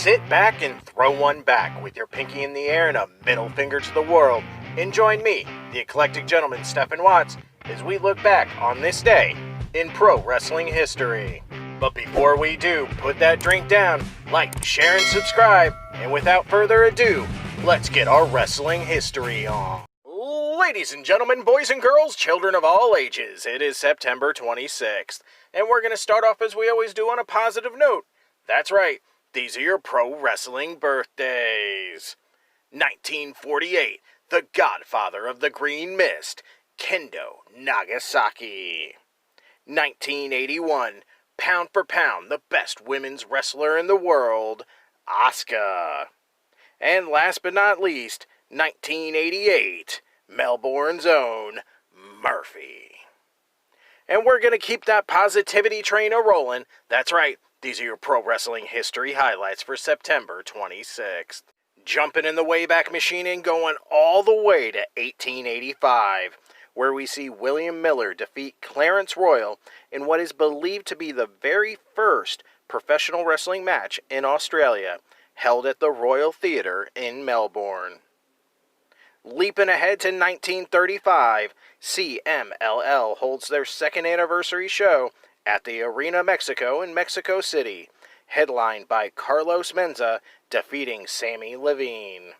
Sit back and throw one back with your pinky in the air and a middle finger to the world, and join me, the eclectic gentleman Stephen Watts, as we look back on this day in pro wrestling history. But before we do, put that drink down, like, share, and subscribe, and without further ado, let's get our wrestling history on. Ladies and gentlemen, boys and girls, children of all ages, it is September 26th, and we're going to start off as we always do on a positive note. That's right, these are your pro wrestling birthdays. 1948, the godfather of the Green Mist, Kendo Nagasaki. 1981, pound for pound, the best women's wrestler in the world, Asuka. And last but not least, 1988, Melbourne's own Murphy. And we're going to keep that positivity train a-rolling. That's right, these are your pro wrestling history highlights for September 26th. Jumping in the Wayback Machine and going all the way to 1885, where we see William Miller defeat Clarence Royal in what is believed to be the very first professional wrestling match in Australia, held at the Royal Theatre in Melbourne. Leaping ahead to 1935, CMLL holds their second anniversary show at the Arena Mexico in Mexico City, headlined by Carlos Menza defeating Sammy Levine.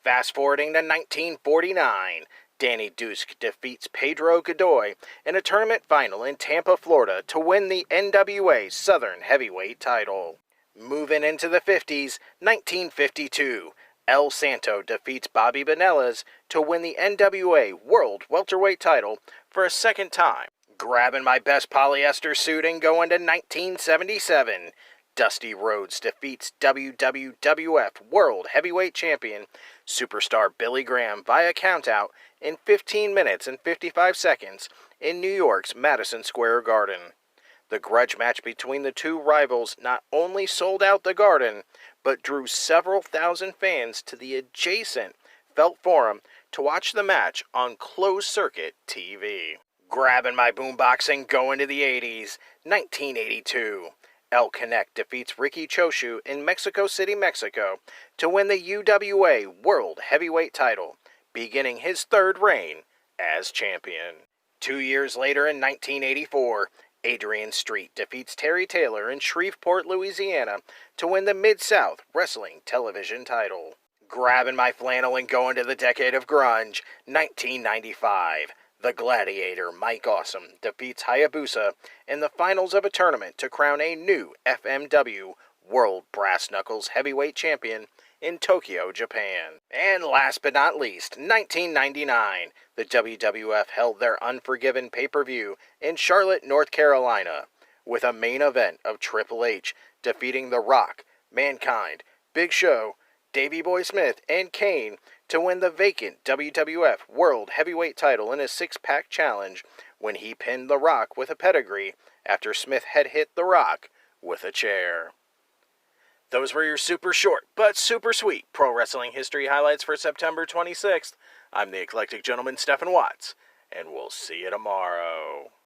Fast forwarding to 1949, Danny Dusk defeats Pedro Godoy in a tournament final in Tampa, Florida to win the NWA Southern Heavyweight title. Moving into the 50s, 1952, El Santo defeats Bobby Benelez to win the NWA World Welterweight title for a second time. Grabbing my best polyester suit and going to 1977, Dusty Rhodes defeats WWF World Heavyweight Champion Superstar Billy Graham via countout in 15 minutes and 55 seconds in New York's Madison Square Garden. The grudge match between the two rivals not only sold out the Garden, but drew several thousand fans to the adjacent Felt Forum to watch the match on closed-circuit TV. Grabbing my boombox and going to the 80s, 1982. El Connect defeats Ricky Choshu in Mexico City, Mexico to win the UWA World Heavyweight title, beginning his third reign as champion. 2 years later in 1984, Adrian Street defeats Terry Taylor in Shreveport, Louisiana to win the Mid-South Wrestling Television title. Grabbing my flannel and going to the decade of grunge, 1995. The Gladiator, Mike Awesome, defeats Hayabusa in the finals of a tournament to crown a new FMW World Brass Knuckles Heavyweight Champion in Tokyo, Japan. And last but not least, 1999, the WWF held their Unforgiven pay-per-view in Charlotte, North Carolina, with a main event of Triple H defeating The Rock, Mankind, Big Show, Davey Boy Smith, and Kane to win the vacant WWF World Heavyweight title in a six-pack challenge when he pinned The Rock with a pedigree after Smith had hit The Rock with a chair. Those were your super short but super sweet pro wrestling history highlights for September 26th. I'm the eclectic gentleman Stephen Watts, and we'll see you tomorrow.